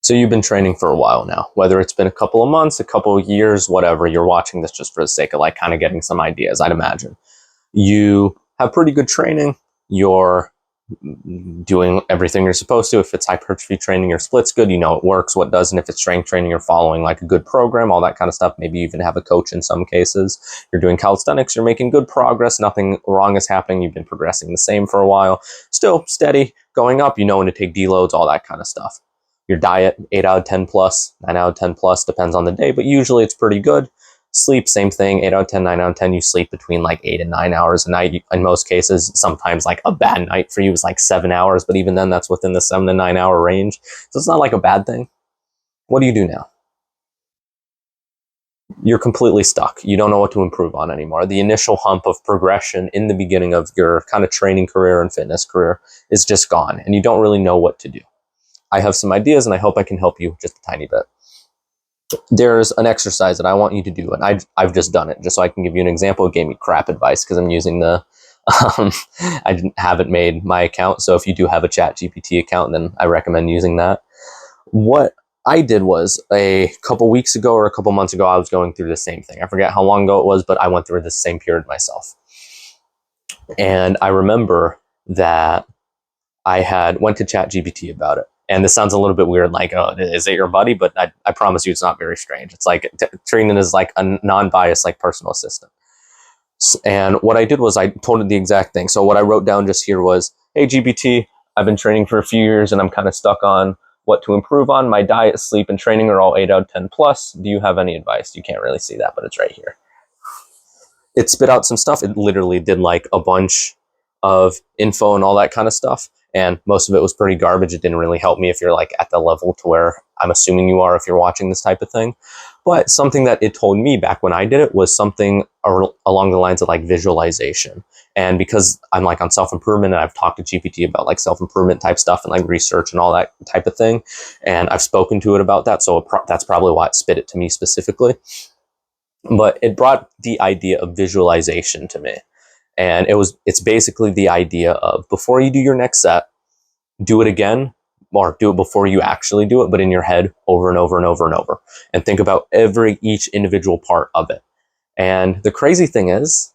So you've been training for a while now, whether it's been a couple of months, a couple of years, whatever. You're watching this just for the sake of like kind of getting some ideas, I'd imagine. You have pretty good training. You're doing everything you're supposed to. If it's hypertrophy training, your split's good. You know it works, what doesn't. If it's strength training, you're following like a good program, all that kind of stuff. Maybe you even have a coach in some cases. You're doing calisthenics, you're making good progress. Nothing wrong is happening. You've been progressing the same for a while. Still steady, going up. You know when to take deloads, all that kind of stuff. Your diet, 8 out of 10 plus, 9 out of 10 plus, depends on the day, but usually it's pretty good. Sleep, same thing, 8 out of 10, 9 out of 10. You sleep between like 8 and 9 hours a night. In most cases, sometimes like a bad night for you is like 7 hours, but even then that's within the 7 to 9 hour range. So it's not like a bad thing. What do you do now? You're completely stuck. You don't know what to improve on anymore. The initial hump of progression in the beginning of your kind of training career and fitness career is just gone, and you don't really know what to do. I have some ideas, and I hope I can help you just a tiny bit. There's an exercise that I want you to do, and I've just done it, just so I can give you an example. It gave me crap advice because I'm using the, I haven't made my account, so if you do have a ChatGPT account, then I recommend using that. What I did was a couple weeks ago or a couple months ago, I was going through the same thing. I forget how long ago it was, but I went through the same period myself. And I remember that I went to ChatGPT about it. And this sounds a little bit weird, like, oh, is it your buddy? But I promise you it's not very strange. It's like treating it as like a non-biased, like personal assistant. And what I did was I told it the exact thing. So what I wrote down just here was, hey, GPT, I've been training for a few years and I'm kind of stuck on what to improve on. My diet, sleep, and training are all 8 out of 10 plus. Do you have any advice? You can't really see that, but it's right here. It spit out some stuff. It literally did like a bunch of info and all that kind of stuff. And most of it was pretty garbage. It didn't really help me if you're like at the level to where I'm assuming you are if you're watching this type of thing. But something that it told me back when I did it was something along the lines of like visualization. And because I'm like on self-improvement and I've talked to GPT about like self-improvement type stuff and like research and all that type of thing, and I've spoken to it about that. So that's probably why it spit it to me specifically. But it brought the idea of visualization to me. And it's basically the idea of before you do your next set, do it again, or do it before you actually do it, but in your head over and over and over and over. And think about each individual part of it. And the crazy thing is,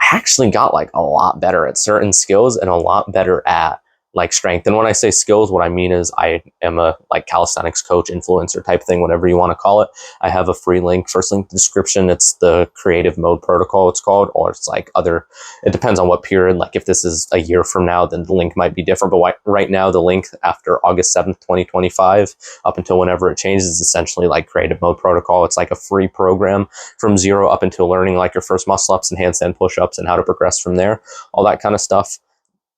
I actually got like a lot better at certain skills and a lot better at like strength. And when I say skills, what I mean is I am a like calisthenics coach, influencer type thing, whatever you want to call it. I have a free link, first link in the description. It's the creative mode protocol it's called, or it's like it depends on what period. Like if this is a year from now, then the link might be different. But right now, the link after August 7th, 2025, up until whenever it changes, is essentially like creative mode protocol. It's like a free program from zero up until learning like your first muscle ups and handstand push-ups and how to progress from there, all that kind of stuff.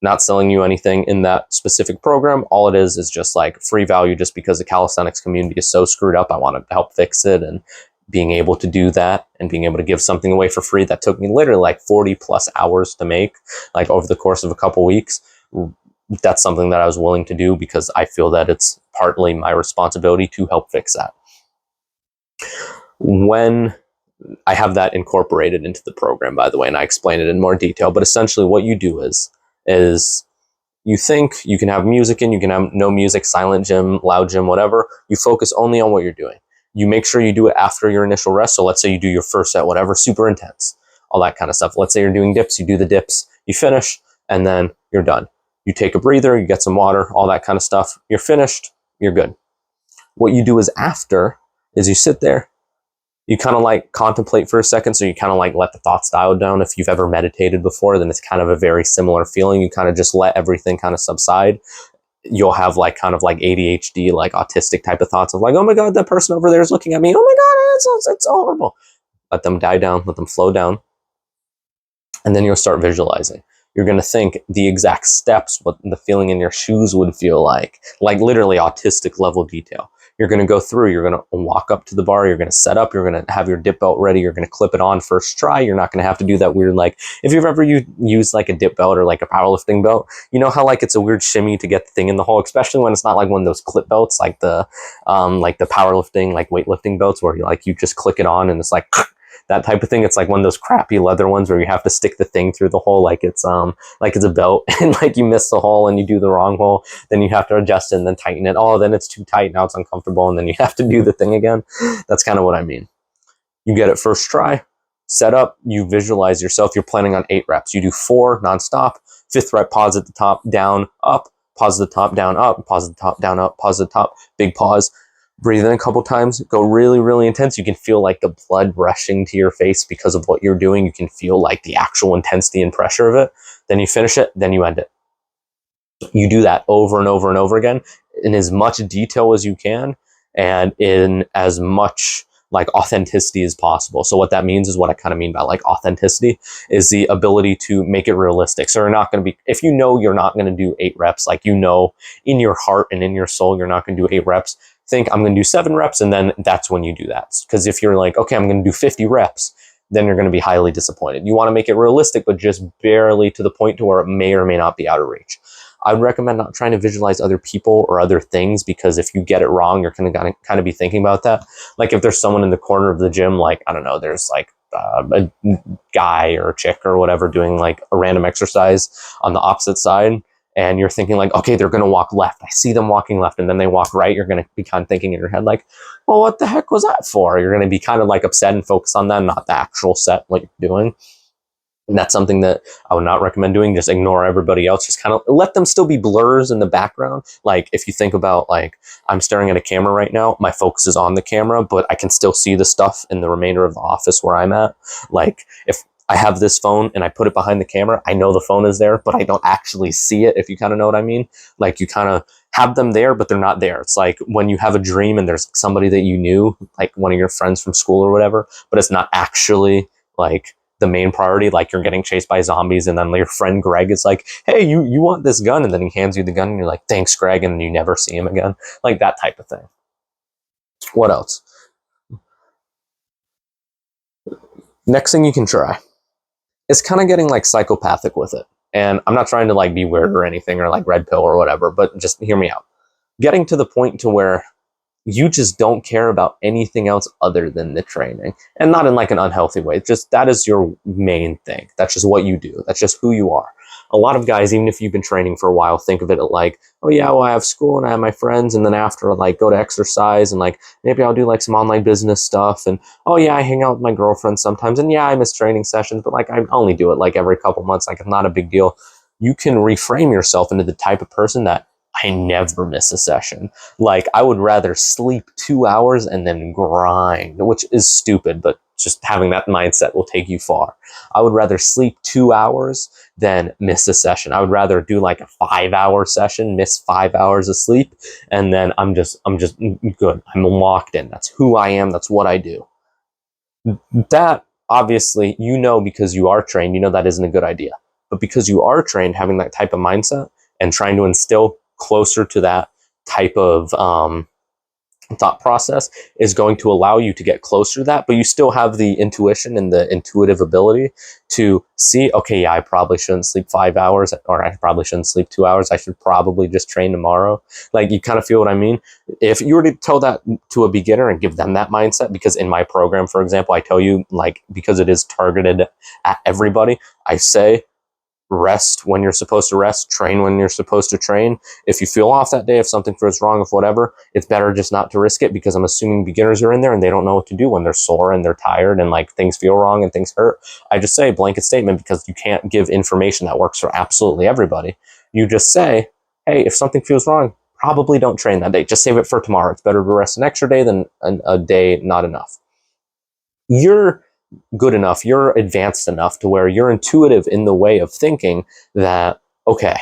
Not selling you anything in that specific program. All it is just like free value, just because the calisthenics community is so screwed up. I want to help fix it, and being able to do that and being able to give something away for free that took me literally like 40 plus hours to make, like over the course of a couple weeks. That's something that I was willing to do because I feel that it's partly my responsibility to help fix that. When I have that incorporated into the program, by the way, and I explain it in more detail, but essentially what you do is you think you can have music in, you can have no music, silent gym, loud gym, whatever. You focus only on what you're doing. You make sure you do it after your initial rest. So let's say you do your first set, whatever, super intense, all that kind of stuff. Let's say you're doing dips, you do the dips, you finish, and then you're done. You take a breather, you get some water, all that kind of stuff. You're finished, you're good. What you do is after is you sit there, you kind of like contemplate for a second. So you kind of like let the thoughts dial down. If you've ever meditated before, then it's kind of a very similar feeling. You kind of just let everything kind of subside. You'll have like kind of like ADHD, like autistic type of thoughts of like, oh my God, that person over there is looking at me. Oh my God, it's horrible. Let them die down, let them flow down. And then you'll start visualizing. You're going to think the exact steps, what the feeling in your shoes would feel like literally autistic level detail. You're going to go through, you're going to walk up to the bar, you're going to set up, you're going to have your dip belt ready, you're going to clip it on first try. You're not going to have to do that weird, like if you've ever used like a dip belt or like a powerlifting belt, you know how like it's a weird shimmy to get the thing in the hole, especially when it's not like one of those clip belts, like the powerlifting, like weightlifting belts where you just click it on and it's like that type of thing. It's like one of those crappy leather ones where you have to stick the thing through the hole like it's a belt, and like you miss the hole and you do the wrong hole, then you have to adjust it and then tighten it. Oh, then it's too tight, now it's uncomfortable, and then you have to do the thing again. That's kind of what I mean. You get it first try, set up, you visualize yourself. You're planning on 8 reps. You do 4 nonstop. 5th rep, pause at the top, down, up, pause at the top, down, up, pause at the top, down, up, pause at the top, big pause. Breathe in a couple times, go really, really intense. You can feel like the blood rushing to your face because of what you're doing. You can feel like the actual intensity and pressure of it. Then you finish it, then you end it. You do that over and over and over again in as much detail as you can and in as much like authenticity as possible. So what that means is what I kind of mean by like authenticity is the ability to make it realistic. So you're not going to be, if you know you're not going to do 8 reps, like you know in your heart and in your soul you're not going to do 8 reps, think I'm going to do 7 reps, and then that's when you do that. Because if you're like, okay, I'm going to do 50 reps, then you're going to be highly disappointed. You want to make it realistic, but just barely to the point to where it may or may not be out of reach. I would recommend not trying to visualize other people or other things, because if you get it wrong, you're going to kind of be thinking about that. Like if there's someone in the corner of the gym, like, I don't know, there's like a guy or a chick or whatever doing like a random exercise on the opposite side, and you're thinking like, okay, they're going to walk left. I see them walking left, and then they walk right. You're going to be kind of thinking in your head like, well, what the heck was that for? You're going to be kind of like upset and focus on them, not the actual set, what you're doing. And that's something that I would not recommend doing. Just ignore everybody else. Just kind of let them still be blurs in the background. Like if you think about like, I'm staring at a camera right now, my focus is on the camera, but I can still see the stuff in the remainder of the office where I'm at. Like if I have this phone and I put it behind the camera, I know the phone is there, but I don't actually see it, if you kind of know what I mean. Like you kind of have them there, but they're not there. It's like when you have a dream and there's somebody that you knew, like one of your friends from school or whatever, but it's not actually like the main priority, like you're getting chased by zombies, and then your friend Greg is like, hey, you want this gun, and then he hands you the gun and you're like, thanks Greg, and you never see him again. Like that type of thing. What else? Next thing you can try is kind of getting like psychopathic with it. And I'm not trying to like be weird or anything or like red pill or whatever, but just hear me out. Getting to the point to where you just don't care about anything else other than the training, and not in like an unhealthy way. Just that is your main thing. That's just what you do. That's just who you are. A lot of guys, even if you've been training for a while, think of it like, oh yeah, well I have school and I have my friends, and then after like go to exercise, and like maybe I'll do like some online business stuff, and oh yeah, I hang out with my girlfriend sometimes, and yeah, I miss training sessions, but like I only do it like every couple months, like it's not a big deal. You can reframe yourself into the type of person that I never miss a session. Like I would rather sleep 2 hours and then grind, which is stupid, but just having that mindset will take you far. I would rather sleep 2 hours than miss a session. I would rather do like a 5-hour session, miss 5 hours of sleep, and then I'm just good. I'm locked in. That's who I am. That's what I do. That obviously, you know, because you are trained, you know that isn't a good idea. But because you are trained, having that type of mindset and trying to instill closer to that type of thought process is going to allow you to get closer to that, but you still have the intuition and the intuitive ability to see, okay, yeah, I probably shouldn't sleep 5 hours, or I probably shouldn't sleep 2 hours. I should probably just train tomorrow. Like you kind of feel what I mean? If you were to tell that to a beginner and give them that mindset, because in my program, for example, I tell you, like, because it is targeted at everybody, I say, rest when you're supposed to rest, train when you're supposed to train. If you feel off that day, if something feels wrong, if whatever, it's better just not to risk it, because I'm assuming beginners are in there and they don't know what to do when they're sore and they're tired and like things feel wrong and things hurt. I just say blanket statement, because you can't give information that works for absolutely everybody. You just say, hey, if something feels wrong, probably don't train that day. Just save it for tomorrow. It's better to rest an extra day than a day not enough. You're good enough, you're advanced enough to where you're intuitive in the way of thinking that, okay,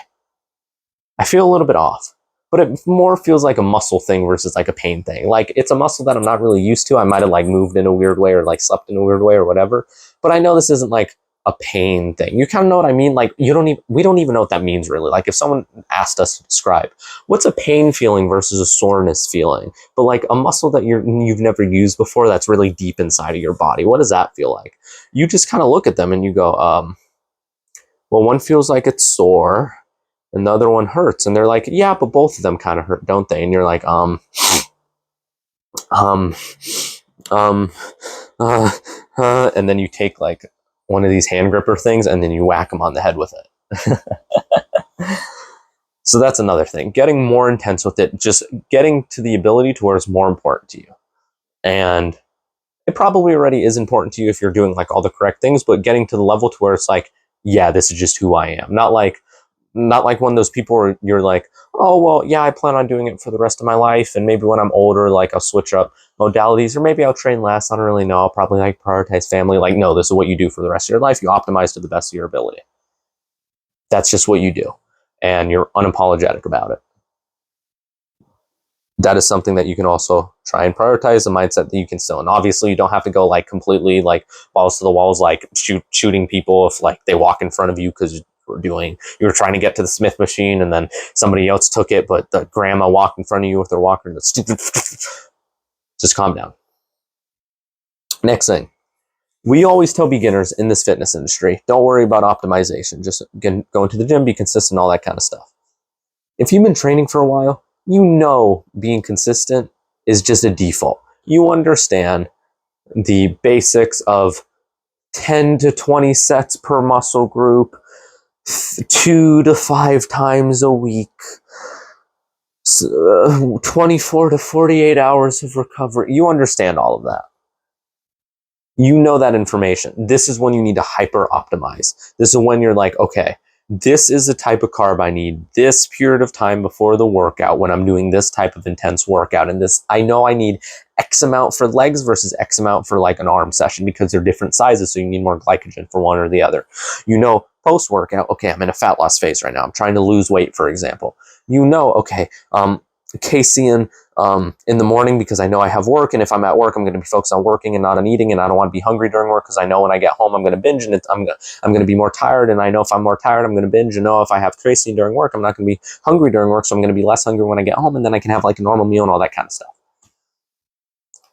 I feel a little bit off, but it more feels like a muscle thing versus like a pain thing. Like it's a muscle that I'm not really used to. I might have like moved in a weird way or like slept in a weird way or whatever, but I know this isn't like a pain thing. You kind of know what I mean? Like we don't even know what that means really. Like if someone asked us to describe what's a pain feeling versus a soreness feeling, but like a muscle that you've never used before that's really deep inside of your body, what does that feel like? You just kind of look at them and you go, well, one feels like it's sore and the other one hurts. And they're like, yeah, but both of them kind of hurt, don't they? And you're like, and then you take like one of these hand gripper things and then you whack them on the head with it. So that's another thing, getting more intense with it, just getting to the ability to where it's more important to you. And it probably already is important to you if you're doing like all the correct things, but getting to the level to where it's like, yeah, this is just who I am. Not like one of those people where you're like, oh, well, yeah, I plan on doing it for the rest of my life. And maybe when I'm older, like I'll switch up modalities, or maybe I'll train less. I don't really know. I'll probably like prioritize family. Like, no, this is what you do for the rest of your life. You optimize to the best of your ability. That's just what you do. And you're unapologetic about it. That is something that you can also try and prioritize, a mindset that you can still. And obviously you don't have to go like completely like balls to the walls, like shooting people if like they walk in front of you because you were trying to get to the Smith machine and then somebody else took it, but the grandma walked in front of you with their walker. Just calm down. Next thing. We always tell beginners in this fitness industry, don't worry about optimization. Just again, go into the gym, be consistent, all that kind of stuff. If you've been training for a while, you know being consistent is just a default. You understand the basics of 10 to 20 sets per muscle group, 2 to 5 times a week, 24 to 48 hours of recovery. You understand all of that. You know that information. This is when you need to hyper optimize. This is when you're like, okay, this is the type of carb I need this period of time before the workout when I'm doing this type of intense workout. And this, I know I need X amount for legs versus X amount for like an arm session because they're different sizes. So you need more glycogen for one or the other. You know, post workout, okay, I'm in a fat loss phase right now. I'm trying to lose weight, for example. You know, okay, casein in the morning because I know I have work, and if I'm at work, I'm going to be focused on working and not on eating, and I don't want to be hungry during work because I know when I get home I'm going to binge and I'm going to be more tired, and I know if I'm more tired I'm going to binge, and know if I have casein during work I'm not going to be hungry during work, so I'm going to be less hungry when I get home, and then I can have like a normal meal and all that kind of stuff.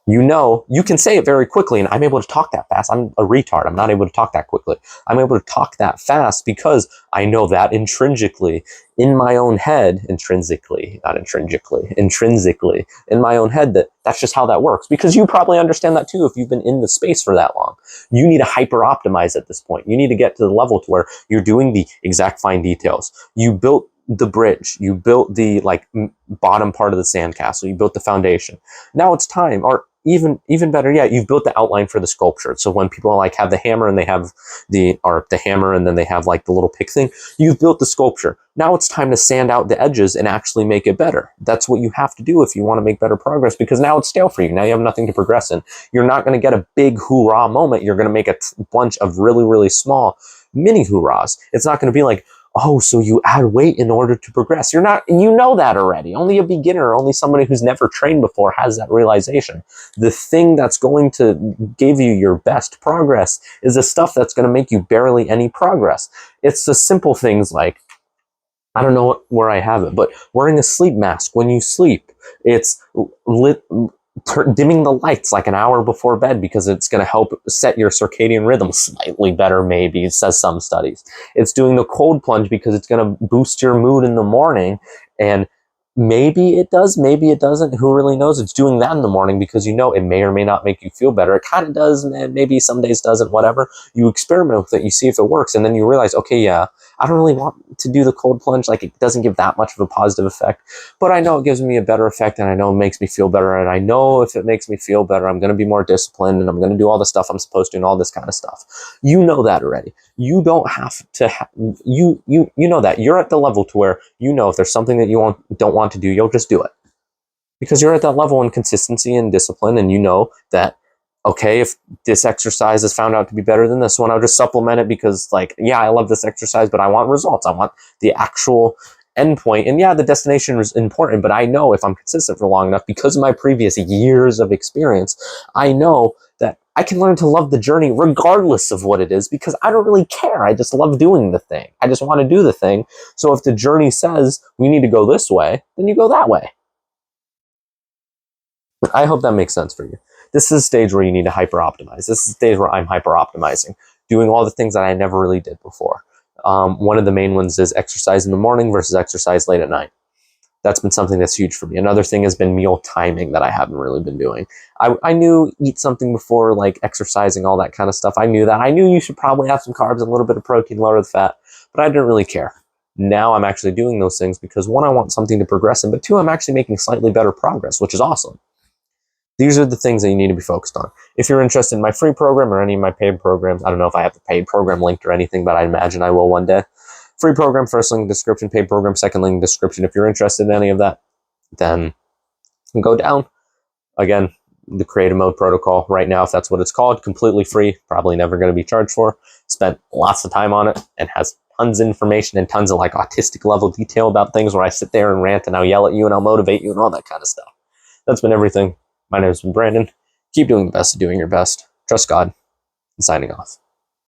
You know, you can say it very quickly, and I'm able to talk that fast. I'm a retard. I'm not able to talk that quickly. I'm able to talk that fast because I know that intrinsically in my own head, intrinsically in my own head, that's just how that works. Because you probably understand that too if you've been in the space for that long. You need to hyper optimize at this point. You need to get to the level to where you're doing the exact fine details. You built the bridge, you built the like bottom part of the sandcastle, you built the foundation. Now it's time, or even better yet, you've built the outline for the sculpture. So when people like have the hammer and they have the hammer and then they have like the little pick thing, you've built the sculpture. Now it's time to sand out the edges and actually make it better. That's what you have to do if you want to make better progress, because now it's stale for you. Now you have nothing to progress in. You're not going to get a big hoorah moment. You're going to make a bunch of really, really small mini hoorahs. It's not going to be like, oh, so you add weight in order to progress. You're not, you know that already. Only a beginner, only somebody who's never trained before has that realization. The thing that's going to give you your best progress is the stuff that's going to make you barely any progress. It's the simple things like, I don't know where I have it, but wearing a sleep mask when you sleep. It's dimming the lights like an hour before bed because it's going to help set your circadian rhythm slightly better, maybe, it says some studies. It's doing the cold plunge because it's going to boost your mood in the morning, and maybe it does, maybe it doesn't. Who really knows? It's doing that in the morning because you know it may or may not make you feel better. It kind of does, and maybe some days doesn't, whatever. You experiment with it, you see if it works, and then you realize, okay, yeah, I don't really want to do the cold plunge. Like, it doesn't give that much of a positive effect, but I know it gives me a better effect, and I know it makes me feel better, and I know if it makes me feel better, I'm going to be more disciplined, and I'm going to do all the stuff I'm supposed to, and all this kind of stuff. You know that already. You don't have to, you know that. You're at the level to where you know if there's something that you don't want to do, you'll just do it. Because you're at that level in consistency and discipline, and you know that, okay, if this exercise is found out to be better than this one, I'll just supplement it because, like, yeah, I love this exercise, but I want results. I want the actual endpoint. And yeah, the destination is important, but I know if I'm consistent for long enough, because of my previous years of experience, I know that I can learn to love the journey regardless of what it is, because I don't really care. I just love doing the thing. I just want to do the thing. So if the journey says we need to go this way, then you go that way. I hope that makes sense for you. This is a stage where you need to hyper optimize. This is a stage where I'm hyper optimizing, doing all the things that I never really did before. One of the main ones is exercise in the morning versus exercise late at night. That's been something that's huge for me. Another thing has been meal timing that I haven't really been doing. I knew eat something before, like exercising, all that kind of stuff. I knew that. I knew you should probably have some carbs, a little bit of protein, lower the fat, but I didn't really care. Now I'm actually doing those things because one, I want something to progress in, but two, I'm actually making slightly better progress, which is awesome. These are the things that you need to be focused on. If you're interested in my free program or any of my paid programs, I don't know if I have the paid program linked or anything, but I imagine I will one day. Free program, first link in the description, paid program, second link in the description. If you're interested in any of that, then go down. Again, the creative mode protocol right now, if that's what it's called, completely free, probably never going to be charged for. Spent lots of time on it and has tons of information and tons of like autistic level detail about things where I sit there and rant and I'll yell at you and I'll motivate you and all that kind of stuff. That's been everything. My name has been Brandon. Keep doing the best of doing your best. Trust God. And signing off.